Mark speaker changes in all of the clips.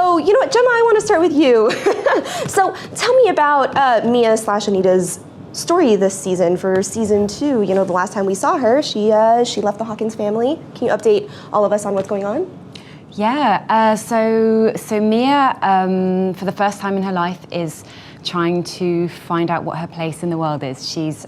Speaker 1: So, you know what, Gemma, I want to start with you. So, tell me about Mia/Anita's story this season for season 2. You know, the last time we saw her, she left the Hawkins family. Can you update all of us on what's going on?
Speaker 2: Yeah, so Mia, for the first time in her life, is trying to find out what her place in the world is. She's,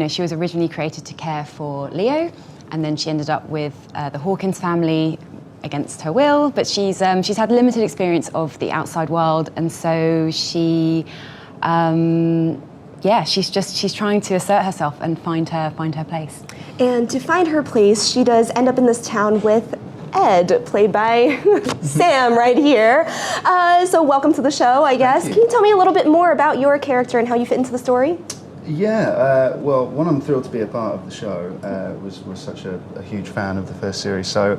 Speaker 2: she was originally created to care for Leo, and then she ended up with the Hawkins family against her will. But she's had limited experience of the outside world, and so she's trying to assert herself and find her place. And to find her place, she does end up in this town with Ed, played by Sam right here. So welcome to the show, I guess. Can you tell me a little bit more about your character and how you fit into the story?
Speaker 3: Yeah, well, one, I'm thrilled to be a part of the show. Was such a huge fan of the first series. So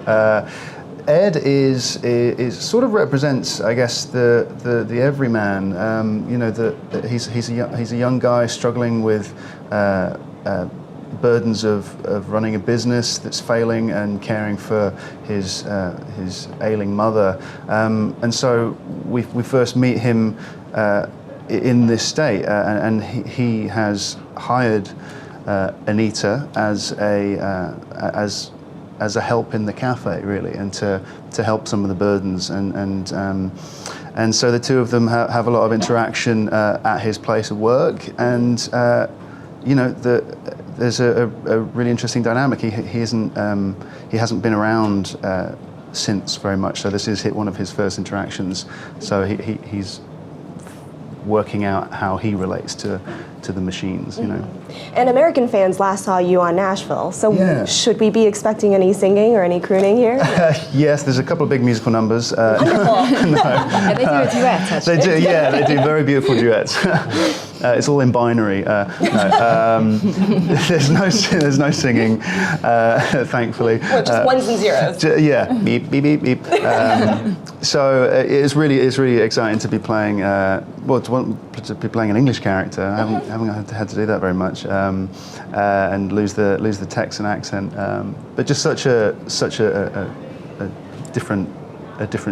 Speaker 3: Ed is sort of represents, I guess, the everyman. He's a young guy struggling with burdens of running a business that's failing and caring for his ailing mother. And so we first meet him in this state, and he has hired Anita as a help in the cafe, really, and to help some of the burdens, and so the two of them have a lot of interaction at his place of work, and there's a really interesting dynamic. He hasn't been around since very much, so this is one of his first interactions. So he's working out how he relates to the machines, you know.
Speaker 1: And American fans last saw you on Nashville, so should we be expecting any singing or any crooning here?
Speaker 3: Yes, there's a couple of big musical numbers.
Speaker 1: Wonderful.
Speaker 2: Yeah, they do a duet, actually.
Speaker 3: They do, yeah, they do very beautiful duets. It's all in binary. There's no singing, thankfully.
Speaker 1: Well, just ones and zeros.
Speaker 3: Yeah, beep beep beep beep. So it's really exciting to be playing. To be playing an English character. I haven't had to do that very much, and lose the Texan accent. But just such a different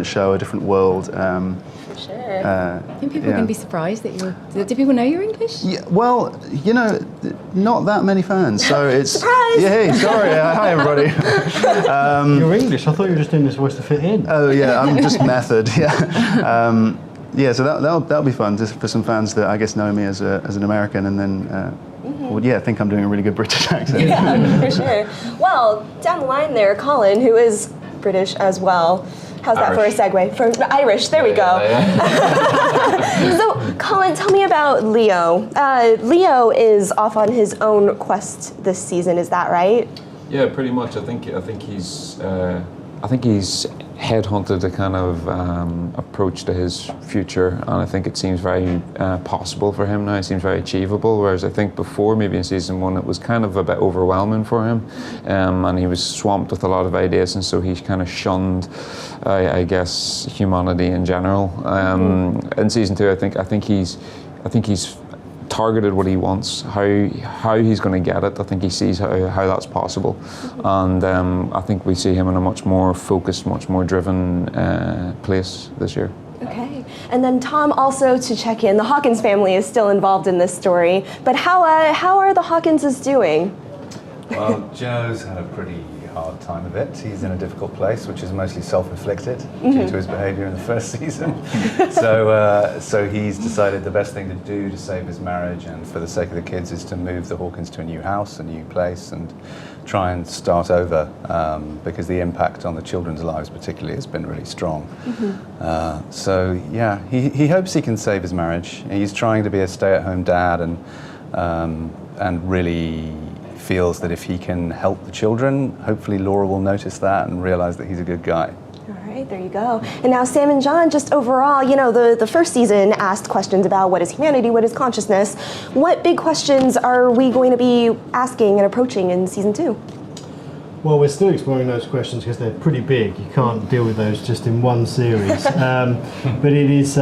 Speaker 3: show, a different world.
Speaker 1: Sure.
Speaker 2: I think people are going to be surprised that do people know you're English?
Speaker 3: Yeah, well, not that many fans, so it's...
Speaker 1: Surprise!
Speaker 3: Yeah, hey, sorry, hi everybody.
Speaker 4: You're English, I thought you were just doing this voice to fit in.
Speaker 3: Oh yeah, I'm just method, yeah. So that'll be fun, just for some fans that I guess know me as an American, and then think I'm doing a really good British accent.
Speaker 1: Yeah, for sure. Well, down the line there, Colin, who is British as well. How's that for a segue? For Irish, there we go. So, Colin, tell me about Leo. Leo is off on his own quest this season, is that right?
Speaker 5: Yeah, pretty much. I think he's headhunted a kind of approach to his future, and I think it seems very possible for him now. It seems very achievable, whereas I think before, maybe in season 1, it was kind of a bit overwhelming for him, and he was swamped with a lot of ideas, and so he kind of shunned, I guess, humanity in general. In season 2, I think he's targeted what he wants, how he's going to get it. I think he sees how that's possible, and I think we see him in a much more focused, much more driven place this year.
Speaker 1: Okay, and then Tom, also to check in, the Hawkins family is still involved in this story, but how are the Hawkinses doing?
Speaker 6: Well, Joe's had a pretty hard time of it. He's in a difficult place, which is mostly self-inflicted due to his behaviour in the first season. So he's decided the best thing to do to save his marriage and for the sake of the kids is to move the Hawkins to a new house, a new place, and try and start over, because the impact on the children's lives particularly has been really strong. He hopes he can save his marriage. He's trying to be a stay-at-home dad, and really feels that if he can help the children, hopefully Laura will notice that and realize that he's a good guy.
Speaker 1: All right, there you go. And now Sam and John, just overall, the first season asked questions about what is humanity, what is consciousness. What big questions are we going to be asking and approaching in season 2?
Speaker 4: Well, we're still exploring those questions because they're pretty big. You can't deal with those just in one series. But it's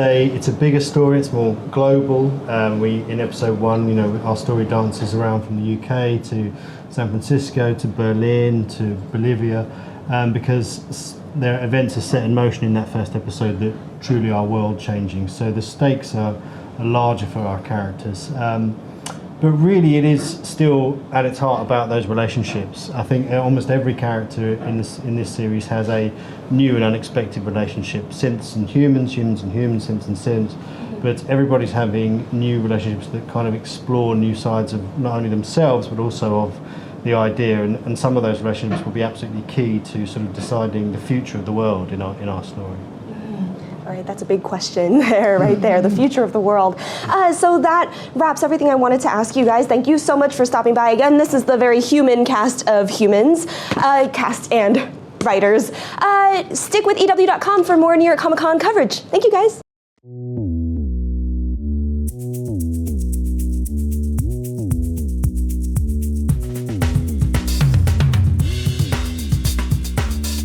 Speaker 4: a bigger story. It's more global. In episode 1, our story dances around from the UK to San Francisco to Berlin to Bolivia, because their events are set in motion in that first episode that truly are world changing. So the stakes are larger for our characters. But really, it is still at its heart about those relationships. I think almost every character in this series has a new and unexpected relationship. Synths and humans, humans and humans, synths and synths. But everybody's having new relationships that kind of explore new sides of not only themselves, but also of the idea. And some of those relationships will be absolutely key to sort of deciding the future of the world in our story.
Speaker 1: All right, that's a big question there, right there, the future of the world. So that wraps everything I wanted to ask you guys. Thank you so much for stopping by again. This is the very human cast of humans, cast and writers. Stick with EW.com for more New York Comic Con coverage. Thank you guys.